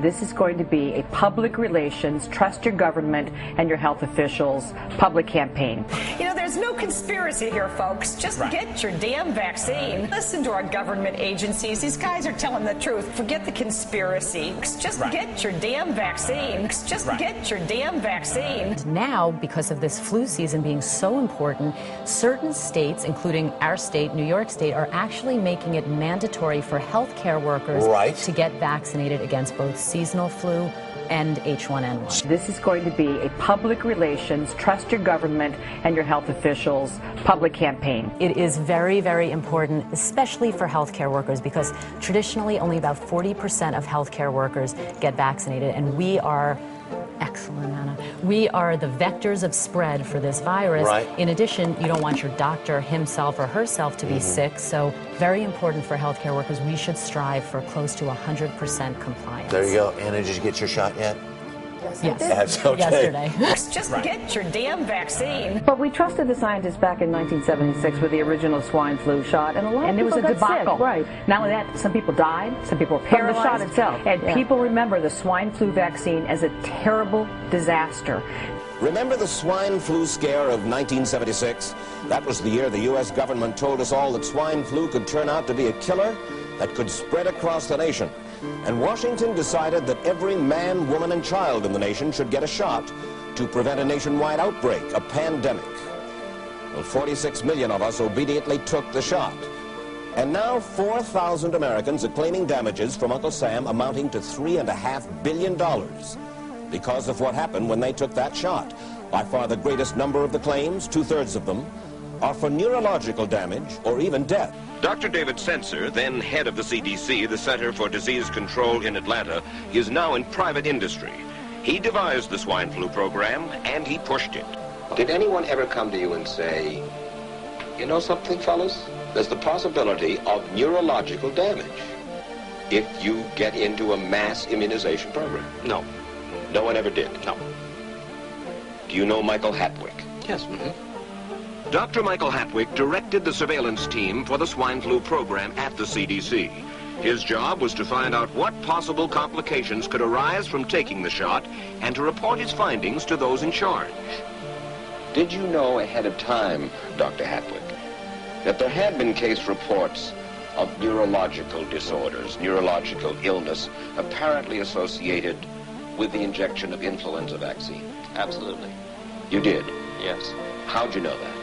This is going to be a public relations, trust your government and your health officials public campaign. You know, there's no conspiracy here, folks. Just get your damn vaccine. Listen to our government agencies. These guys are telling the truth. Forget the conspiracy. Just get your damn vaccine. Just get your damn vaccine. Now, because of this flu season being so important, certain states, including our state, New York State, are actually making it mandatory for healthcare workers to get vaccinated against both seasonal flu and H1N1. This is going to be a public relations, trust your government and your health officials public campaign. It is very, very important, especially for healthcare workers, because traditionally only about 40% of healthcare workers get vaccinated, and we are excellent, Anna. We are the vectors of spread for this virus. In addition, you don't want your doctor himself or herself to be sick, so very important for healthcare workers. We should strive for close to 100% compliance. There you go. Anna, did you get your shot yet? Yes. That's okay. Yesterday. Just get your damn vaccine. But we trusted the scientists back in 1976 with the original swine flu shot, and a lot of people got debacle. Sick. Not only that, some people died, some people were paralyzed. From the shot itself. And people remember the swine flu vaccine as a terrible disaster. Remember the swine flu scare of 1976? That was the year the U.S. government told us all that swine flu could turn out to be a killer that could spread across the nation. And Washington decided that every man, woman, and child in the nation should get a shot to prevent a nationwide outbreak, a pandemic. Well, 46 million of us obediently took the shot. And now 4,000 Americans are claiming damages from Uncle Sam amounting to $3.5 billion because of what happened when they took that shot. By far the greatest number of the claims, 2/3 of them, are for neurological damage or even death. Dr. David Sencer, then head of the CDC, the Center for Disease Control in Atlanta, is now in private industry. He devised the swine flu program, and he pushed it. Did anyone ever come to you and say, you know something, fellas? There's the possibility of neurological damage if you get into a mass immunization program? No. No one ever did? No. Do you know Michael Hatwick? Yes. Dr. Michael Hatwick directed the surveillance team for the swine flu program at the CDC. His job was to find out what possible complications could arise from taking the shot and to report his findings to those in charge. Did you know ahead of time, Dr. Hatwick, that there had been case reports of neurological disorders, neurological illness, apparently associated with the injection of influenza vaccine? Absolutely. You did? Yes. How'd you know that?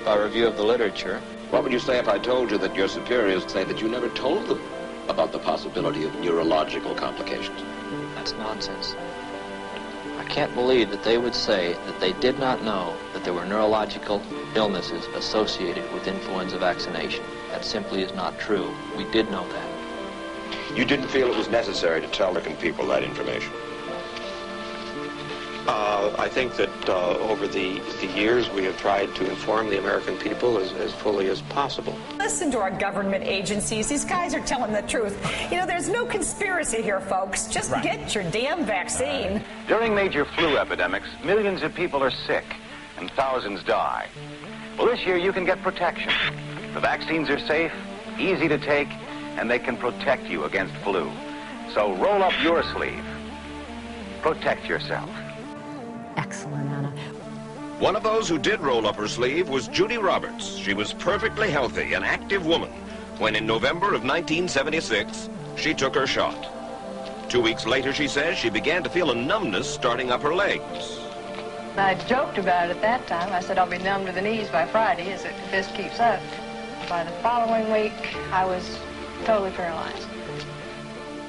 By review of the literature. What would you say if I told you that your superiors say that you never told them about the possibility of neurological complications? That's nonsense. I can't believe that they would say that they did not know that there were neurological illnesses associated with influenza vaccination. That simply is not true. We did know that. You didn't feel it was necessary to tell American people that information? I think that over the years we have tried to inform the American people as fully as possible. Listen to our government agencies. These guys are telling the truth. You know, there's no conspiracy here, folks. Just get your damn vaccine. During major flu epidemics, millions of people are sick and thousands die. Well, this year you can get protection. The vaccines are safe, easy to take, and they can protect you against flu. So roll up your sleeve. Protect yourself. Excellent, Anna. One of those who did roll up her sleeve was Judy Roberts. She was perfectly healthy, an active woman, when in November of 1976, she took her shot. 2 weeks later, she says, she began to feel a numbness starting up her legs. I joked about it at that time. I said I'll be numb to the knees by Friday if this keeps up. By the following week, I was totally paralyzed.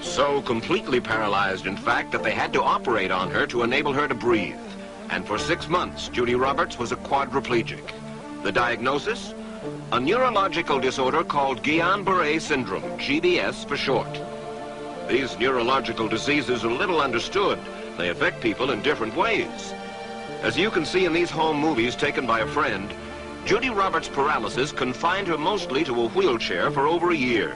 So completely paralyzed, in fact, that they had to operate on her to enable her to breathe. And for 6 months, Judy Roberts was a quadriplegic. The diagnosis? A neurological disorder called Guillain-Barré syndrome, GBS for short. These neurological diseases are little understood. They affect people in different ways. As you can see in these home movies taken by a friend, Judy Roberts' paralysis confined her mostly to a wheelchair for over a year.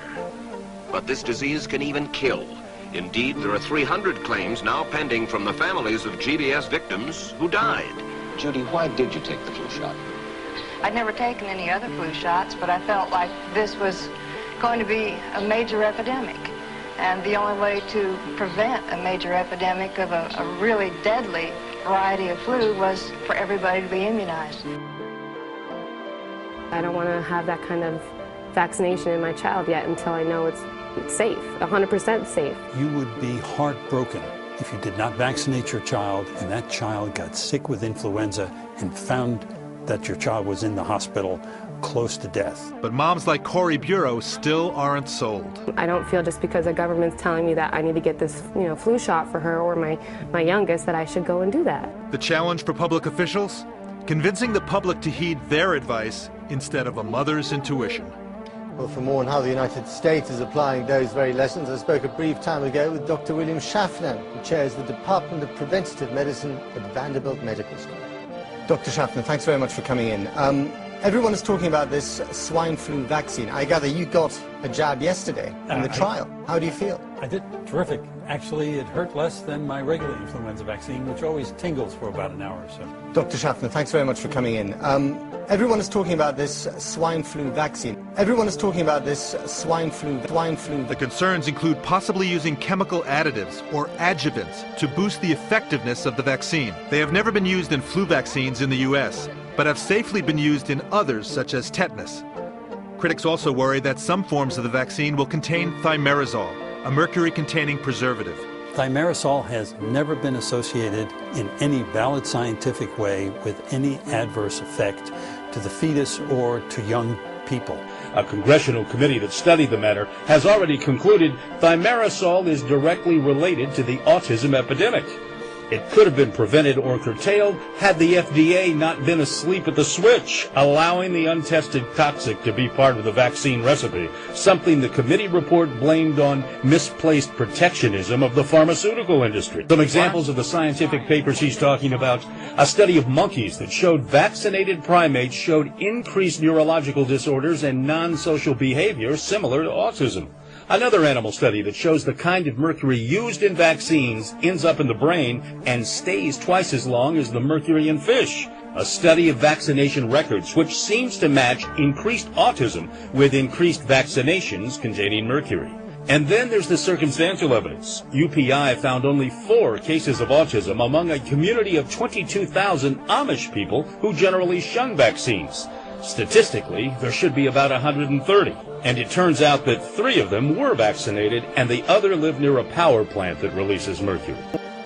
But this disease can even kill. Indeed, there are 300 claims now pending from the families of GBS victims who died. Judy, why did you take the flu shot? I'd never taken any other flu shots, but I felt like this was going to be a major epidemic. And the only way to prevent a major epidemic of a really deadly variety of flu was for everybody to be immunized. I don't want to have that kind of vaccination in my child yet until I know it's safe, 100% safe. You would be heartbroken if you did not vaccinate your child and that child got sick with influenza and found that your child was in the hospital close to death. But moms like Corey Bureau still aren't sold. I don't feel just because the government's telling me that I need to get this, flu shot for her or my youngest, that I should go and do that. The challenge for public officials? Convincing the public to heed their advice instead of a mother's intuition. Well, for more on how the United States is applying those very lessons, I spoke a brief time ago with Dr. William Schaffner, who chairs the Department of Preventative Medicine at Vanderbilt Medical School. Dr. Schaffner, thanks very much for coming in. Everyone is talking about this swine flu vaccine. I gather you got a jab yesterday in the trial. How do you feel? I did. Terrific. Actually, it hurt less than my regular influenza vaccine, which always tingles for about an hour or so. Dr. Schaffner, thanks very much for coming in. Everyone is talking about this swine flu vaccine. Everyone is talking about this swine flu. The concerns include possibly using chemical additives or adjuvants to boost the effectiveness of the vaccine. They have never been used in flu vaccines in the U.S., but have safely been used in others, such as tetanus. Critics also worry that some forms of the vaccine will contain thimerosal, a mercury-containing preservative. Thimerosal has never been associated in any valid scientific way with any adverse effect to the fetus or to young people. A congressional committee that studied the matter has already concluded thimerosal is directly related to the autism epidemic. It could have been prevented or curtailed had the FDA not been asleep at the switch, allowing the untested toxic to be part of the vaccine recipe, something the committee report blamed on misplaced protectionism of the pharmaceutical industry. Some examples of the scientific papers he's talking about: a study of monkeys that showed vaccinated primates showed increased neurological disorders and non-social behavior similar to autism. Another animal study that shows the kind of mercury used in vaccines ends up in the brain and stays twice as long as the mercury in fish. A study of vaccination records which seems to match increased autism with increased vaccinations containing mercury. And then there's the circumstantial evidence. UPI found only 4 cases of autism among a community of 22,000 Amish people who generally shun vaccines. Statistically, there should be about 130. And it turns out that 3 of them were vaccinated and the other lived near a power plant that releases mercury.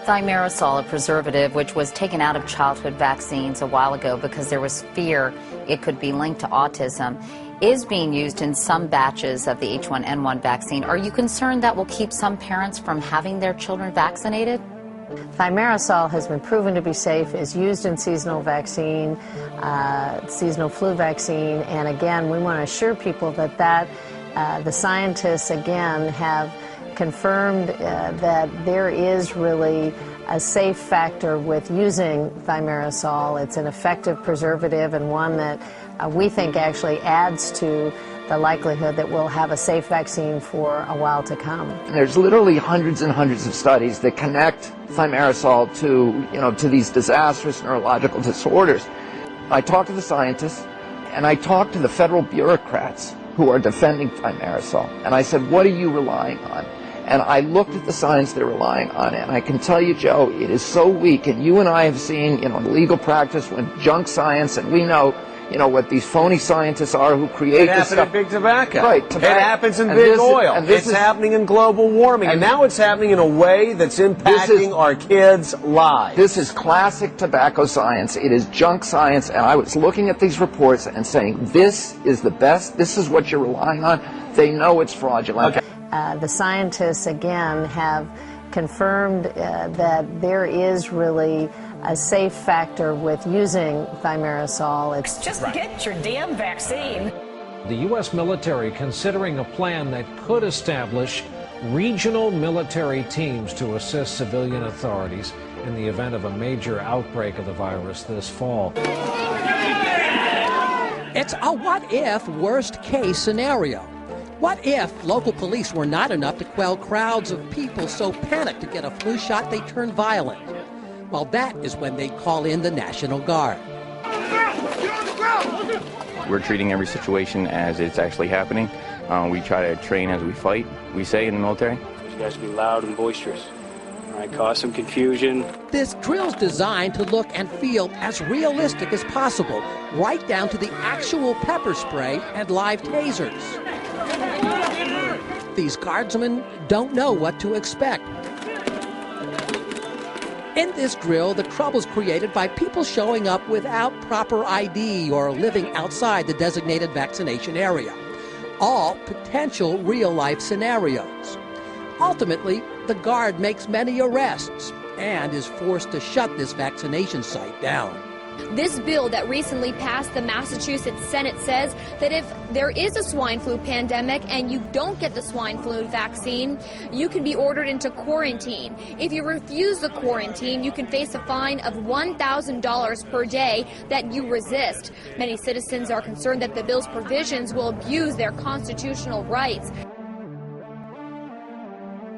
Thimerosal, a preservative which was taken out of childhood vaccines a while ago because there was fear it could be linked to autism, is being used in some batches of the H1N1 vaccine. Are you concerned that will keep some parents from having their children vaccinated? Thimerosal has been proven to be safe, is used in seasonal vaccine, seasonal flu vaccine, and again, we want to assure people that the scientists again have confirmed that there is really a safe factor with using thimerosal. It's an effective preservative and one that we think actually adds to the likelihood that we'll have a safe vaccine for a while to come. There's literally hundreds and hundreds of studies that connect thimerosal to these disastrous neurological disorders. I talked to the scientists and I talked to the federal bureaucrats who are defending thimerosal, and I said, what are you relying on? And I looked at the science they're relying on, and I can tell you, Joe, it is so weak. And you and I have seen, legal practice when junk science, and we know, what these phony scientists are who create this stuff. It happened in big tobacco. Right. It happens in big oil. It's happening in global warming. And now it's happening in a way that's impacting our kids' lives. This is classic tobacco science. It is junk science. And I was looking at these reports and saying, this is the best. This is what you're relying on. They know it's fraudulent. Okay. The scientists, again, have confirmed that there is really a safe factor with using thimerosal. It's just get your damn vaccine. The U.S. military considering a plan that could establish regional military teams to assist civilian authorities in the event of a major outbreak of the virus this fall. It's a what-if worst-case scenario. What if local police were not enough to quell crowds of people so panicked to get a flu shot they turned violent? Well, that is when they call in the National Guard. We're treating every situation as it's actually happening. We try to train as we fight, we say in the military. He has to be loud and boisterous. All right, cause some confusion. This drill's designed to look and feel as realistic as possible, right down to the actual pepper spray and live tasers. These guardsmen don't know what to expect. In this drill, the trouble's created by people showing up without proper ID or living outside the designated vaccination area. All potential real-life scenarios. Ultimately, the guard makes many arrests and is forced to shut this vaccination site down. This bill that recently passed the Massachusetts Senate says that if there is a swine flu pandemic and you don't get the swine flu vaccine, you can be ordered into quarantine. If you refuse the quarantine, you can face a fine of $1,000 per day that you resist. Many citizens are concerned that the bill's provisions will abuse their constitutional rights.